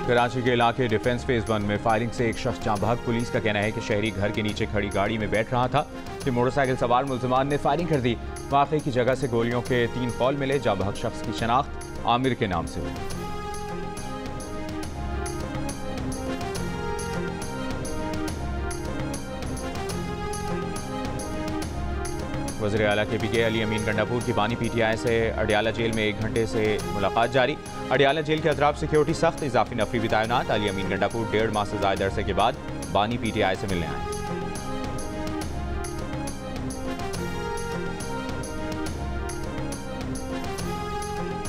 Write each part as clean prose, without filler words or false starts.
कराची के इलाके defence phase 1 में फायरिंग से एक शख्स जाँ बहक। पुलिस का कहना है कि शहरी घर के नीचे खड़ी गाड़ी में बैठ रहा था कि मोटरसाइकिल सवार मुल्जिमान ने फायरिंग कर दी। वाक़े की जगह से गोलियों के 3 कॉल मिले। जाँ बहक शख्स की शनाख्त आमिर के नाम से हुई। वज़ीर आला के पी अली अमीन गंडापुर की बानी PTI से अडियाला जेल में 1 घंटे से मुलाकात जारी। अडियाला जेल के अतराफ सिक्योरिटी सख्त, इजाफी नफरी भी तैनात। अली अमीन गंडापुर 1.5 माह से ज़ायद अरसे के बाद बानी PTI से मिलने आए।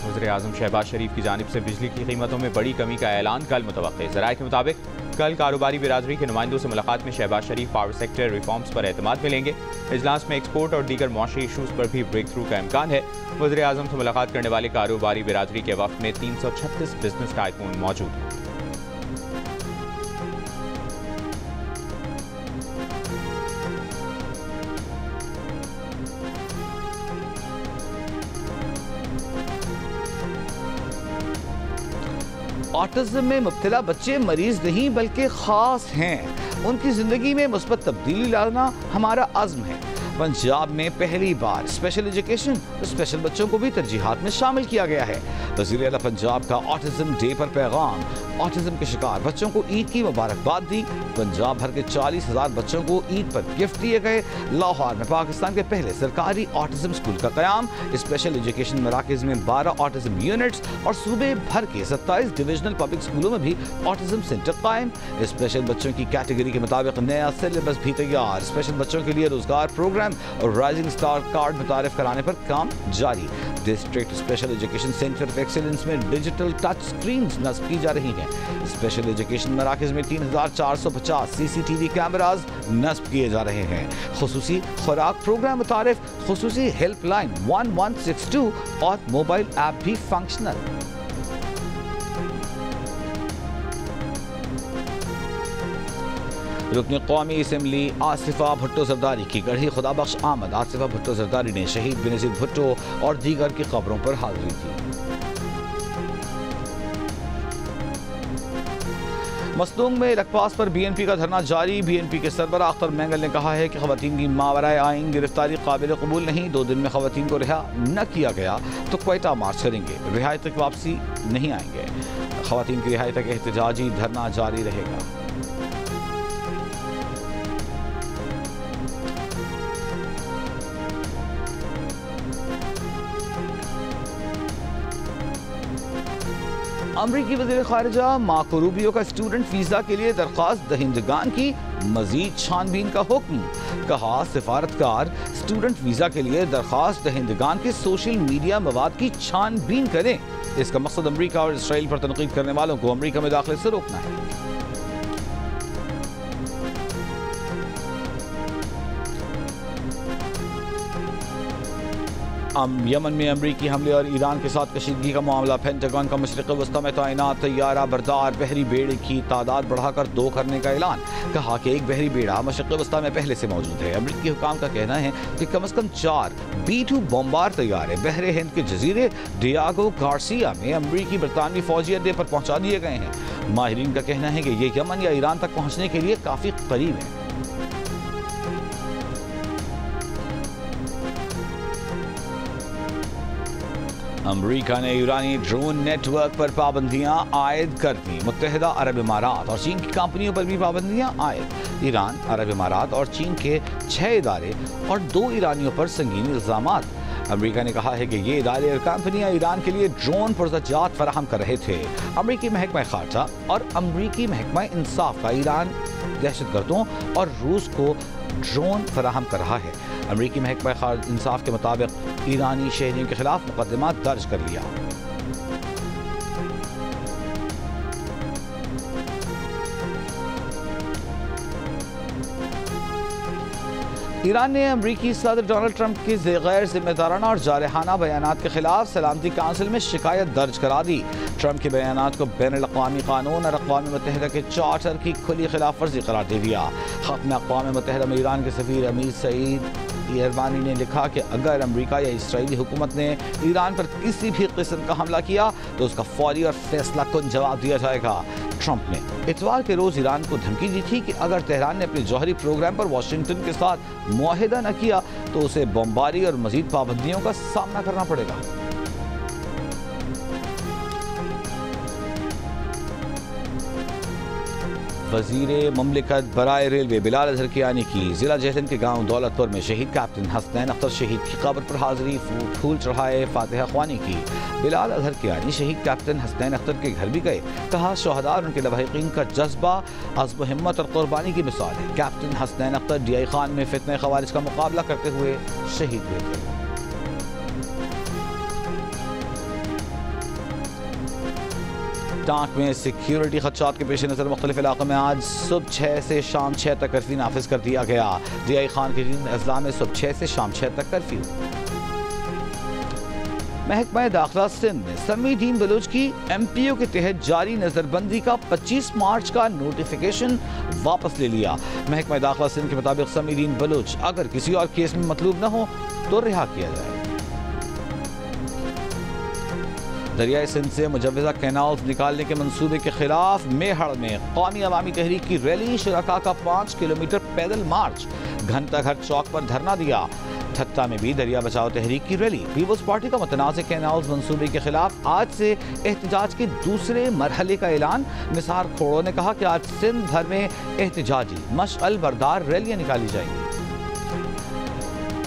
वज़ीर आज़म शहबाज शरीफ की जानिब से बिजली की कीमतों में बड़ी कमी का ऐलान कल मुतवक्के। ज़राए के मुताबिक कल कारोबारी बिरादरी के नुमाइंदों से मुलाकात में शहबाज शरीफ पावर सेक्टर रिफॉर्म्स पर एतमाद मिलेंगे। इजलास में एक्सपोर्ट और दीगर मुआशी इशूज़ पर भी ब्रेक थ्रू का इम्कान है। वज़ीर आज़म से मुलाकात करने वाले कारोबारी बिरादरी के वक्त में 336 बिजनेस टाइकून मौजूद हैं। ऑटिज्म में मुब्तला बच्चे मरीज नहीं बल्कि खास हैं। उनकी जिंदगी में मुस्बत तब्दीली लाना हमारा अज़्म है। पंजाब में पहली बार स्पेशल एजुकेशन स्पेशल बच्चों को भी तरजीहात में शामिल किया गया है। वज़ीर आला पंजाब का ऑटिज्म डे पर पैगाम। ऑटिज्म के शिकार बच्चों को ईद की मुबारकबाद दी। पंजाब भर के 40,000 बच्चों को ईद पर गिफ्ट दिए गए। लाहौर में पाकिस्तान के पहले सरकारी ऑटिज्म स्कूल का क़याम। स्पेशल एजुकेशन मराकज़ में 12 ऑटिज्म यूनिट्स और सूबे भर के 27 डिविजनल पब्लिक स्कूलों में भी ऑटिज्म सेंटर कायम। स्पेशल बच्चों की कैटेगरी के मुताबिक नया सिलेबस भी तैयार। स्पेशल बच्चों के लिए रोजगार प्रोग्राम और राइजिंग स्टार कार्ड मुतारिफ कराने पर काम जारी। District special education centre of excellence में डिजिटल टच स्क्रीन नस्ब की जा रही हैं। स्पेशल एजुकेशन मराकज़ में 3,450 CCTV कैमराज नस्ब किए जा रहे हैं। खुसूसी खुराक प्रोग्राम मुतारिफ, खुसूसी हेल्पलाइन 1162 और मोबाइल ऐप भी फंक्शनल। रुकन कौमी असम्बली आसिफा भुट्टो जरदारी की गढ़ी खुदाबख्श आमद। आसिफा भुट्टो जरदारी ने शहीद बेनज़ीर भुट्टो और दीगर की खबरों पर हाजिरी दी। मसदूंग में लकपास पर BNP का धरना जारी। BNP के सरबराह अख्तर मैंगल ने कहा है कि खवातीन की मावराए आइन गिरफ्तारी काबिल कबूल नहीं। 2 दिन में खवातीन को रिहा न किया गया तो क्वेटा मार्च करेंगे। रिहाई तक वापसी नहीं आएंगे। खवातीन की रिहाई तक एहतजाजी धरना जारी रहेगा। अमरीकी वज़ीर ख़ारिजा मार्को रूबियो का स्टूडेंट वीज़ा के लिए दरख्वास्त दहिंदगान की मज़ीद छानबीन का हुक्म। कहा सिफारतकार स्टूडेंट वीज़ा के लिए दरख्वास्त दहिंदगान के सोशल मीडिया मवाद की छानबीन करें। इसका मकसद अमरीका और इसराइल पर तनकीद करने वालों को अमरीका में दाखिले से रोकना है। यमन में अमरीकी हमले और ईरान के साथ कशीदगी का मामला। पेंटागन का मशरिक़ वस्ता में तैनात तैयारा बरदार बहरी बेड़े की तादाद बढ़ाकर 2 करने का ऐलान। कहा कि एक बहरी बेड़ा मशरिक़ वस्ता में पहले से मौजूद है। अमरीकी हुकाम का कहना है कि कम अज़ कम 4 B-2 बम्बार तैयारे बहरे हिंद के जजीरे डियागो गार्सिया में अमरीकी बरतानवी फौजी अड्डे पर पहुँचा दिए गए हैं। माहिरीन का कहना है कि ये यमन या ईरान तक पहुँचने के लिए काफ़ी करीब है। अमरीका ने ईरानी ड्रोन नेटवर्क पर पाबंदियां आयद कर दी। मुत्तहिदा अरब इमारात और चीन की कंपनियों पर भी पाबंदियां आयद। ईरान, अरब इमारात और चीन के 6 इदारे और 2 ईरानियों पर संगीन इल्जामात। अमरीका ने कहा है कि ये इदारे और कंपनियां ईरान के लिए ड्रोन पुरज़ात फराहम कर रहे थे। अमरीकी महकमा खारजा और अमरीकी महकमा इंसाफ का ईरान दहशतगर्दों और रूस को ड्रोन फराहम कर रहा है। अमरीकी महकमा इंसाफ के मुताबिक ईरानी शहरियों के खिलाफ मुकदमा दर्ज कर लिया। ईरान ने अमरीकी सदर डोनाल्ड ट्रंप के गैर जिम्मेदाराना और जारहाना बयानात के खिलाफ सलामती काउंसिल में शिकायत दर्ज करा दी। ट्रंप के बयानात को बैनुल-अक़वामी कानून और अक़वाम मुत्तहिदा के चार्टर की खुली खिलाफ वर्जी करार दे दिया। ख़त्म अक़वाम मुत्तहिदा में ईरान के सफ़ीर अमीर सईद इरवानी ने लिखा कि अगर अमेरिका या इसराइली हुकूमत ने ईरान पर किसी भी किस्म का हमला किया तो उसका फौरी और फैसला कुन जवाब दिया जाएगा। ट्रंप ने इतवार के रोज ईरान को धमकी दी थी कि अगर तेहरान ने अपने जौहरी प्रोग्राम पर वाशिंगटन के साथ मुआहिदा न किया तो उसे बमबारी और मजीद पाबंदियों का सामना करना पड़ेगा। वजीर ममलिकत बराए रेलवे बिलाल अजहर कियानी की जिला जहलम के गांव दौलतपुर में शहीद कैप्टन हसनैन अख्तर शहीद की कब्र पर हाजिरी, फूल चढ़ाए, फातिहा ख्वानी की। बिलाल अजहर कियानी शहीद कैप्टन हसनैन अख्तर के घर भी गए। कहा शोहदा और उनके लवाहिकीन का जज्बा अज़्म हिम्मत और कुर्बानी की मिसाल है। कैप्टन हसनैन अख्तर DI खान में फितने खवारिज का मुकाबला करते हुए शहीद हुए थे। टांक में सिक्योरिटी खदशात के पेश नज़र मुख्तलिफ इलाकों में आज सुबह 6 से शाम 6 तक कर्फ्यू नाफिज कर दिया गया। DI खान के अजला में सुबह 6 से शाम 6 तक कर्फ्यू। महकमा दाखिला सिंध ने समीदीन बलोच की MPO के तहत जारी नजरबंदी का 25 मार्च का नोटिफिकेशन वापस ले लिया। महकमा दाखिला सिंध के मुताबिक समीदीन बलोच अगर किसी और केस में मतलूब न हो तो रिहा किया जाए। दरियाई सिंध से मुजव्वजा कैनाल्स निकालने के मंसूबे के खिलाफ मेहड़ में कौमी अवामी तहरीक की रैली, शुरका का 5 किलोमीटर पैदल मार्च, घंटाघर चौक पर धरना दिया। ठट्टा में भी दरिया बचाओ तहरीक की रैली। पीपल्स पार्टी का मुतनाज़ कैनाल्स मंसूबे के खिलाफ आज से एहतजाज के दूसरे मरहले का ऐलान। निसार खोड़ो ने कहा कि आज सिंध भर में एहतजाजी मशअल बरदार रैलियां निकाली जाएंगी।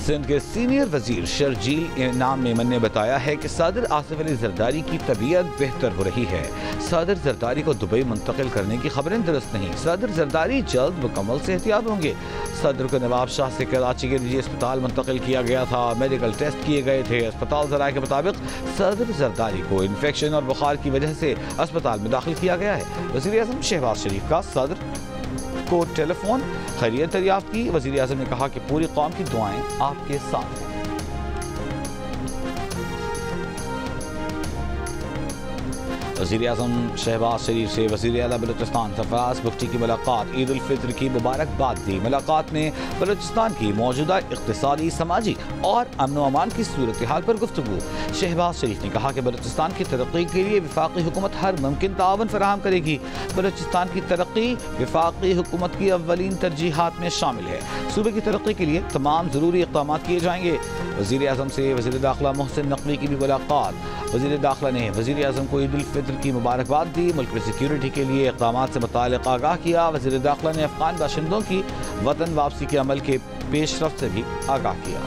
सिंध के सीनियर वजीर शर्जील इनाम मेमन ने बताया है कि सदर आसिफ अली जरदारी की तबीयत बेहतर हो रही है। सदर जरदारी को दुबई मुंतकिल करने की खबरें दुरुस्त नहीं। सदर जरदारी जल्द मुकम्मल सेहतियाब होंगे। सदर को नवाब शाह से कराची के निजी अस्पताल मुंतकिल किया गया था। मेडिकल टेस्ट किए गए थे। अस्पताल ज़राए के मुताबिक सदर जरदारी को इन्फेक्शन और बुखार की वजह से अस्पताल में दाखिल किया गया है। वज़ीर आज़म शहबाज शरीफ का सदर को टेलीफोन खैरियत दरियाफ्त की। वज़ीर आज़म ने कहा कि पूरी कौम की दुआएं आपके साथ हैं। वज़ीर आज़म शहबाज शरीफ से वज़ीर आला बलूचिस्तान सरफराज बुख्ती की मुलाकात, ईद उल फित्र की मुबारकबाद दी। मुलाकात में बलूचिस्तान की मौजूदा इक़्तिसादी, समाजी और अमन व अमान की सूरत हाल पर गुफ्तगू। शहबाज शरीफ ने कहा कि बलूचिस्तान की तरक्की के लिए वफाकी हुकूमत हर मुमकिन तावन फराहम करेगी। बलूचिस्तान की तरक्की वफाकी हुकूमत की अव्वलीन तरजीहात में शामिल है। सूबे की तरक्की के लिए तमाम ज़रूरी इक़दाम किए जाएंगे। वज़ीर आज़म से वज़ीर दाखिला मोहसिन नकवी की भी मुलाकात। वज़ीर दाखिला ने वज़ीर आज़म को ईद उल फित्र की मुबारकबाद दी। मुल्क में सिक्योरिटी के लिए इक़दाम से मुताल्लिक़ आगाह किया। वज़ीर दाखिला ने अफ़गान बाशिंदों की वतन वापसी के अमल के पेशरफ्त से भी आगाह किया।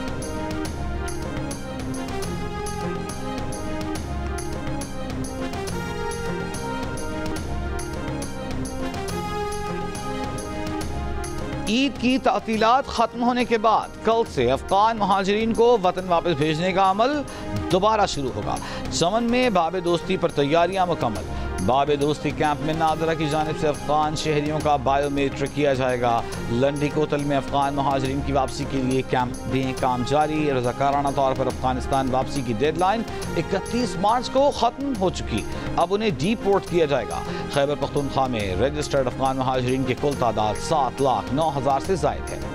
ईद की तातीलात खत्म होने के बाद कल से अफगान महाजिरीन को वतन वापस भेजने का अमल दोबारा शुरू होगा। चमन में बाब दोस्ती पर तैयारियां मुकम्मल। बाब दोस्ती कैंप में नादरा की जानिब से अफगान शहरियों का बायोमेट्रिक किया जाएगा। लंडी कोतल में अफगान महाजिरीन की वापसी के लिए कैंप में काम जारी। रज़ाकाराना तौर पर अफगानिस्तान वापसी की डेडलाइन 31 मार्च को ख़त्म हो चुकी। अब उन्हें डीपोर्ट किया जाएगा। खैबर पख्तूनख्वा में रजिस्टर्ड अफगान महाजिरीन की कुल तादाद 7,09,000 से ज़ायद है।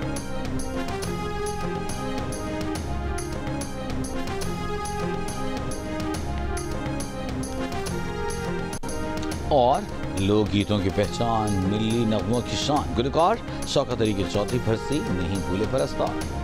और लोकगीतों की पहचान, मिली नगमों की शान, गुलकार शौकत अली की चौथी बरसी नहीं भूले परस्तार।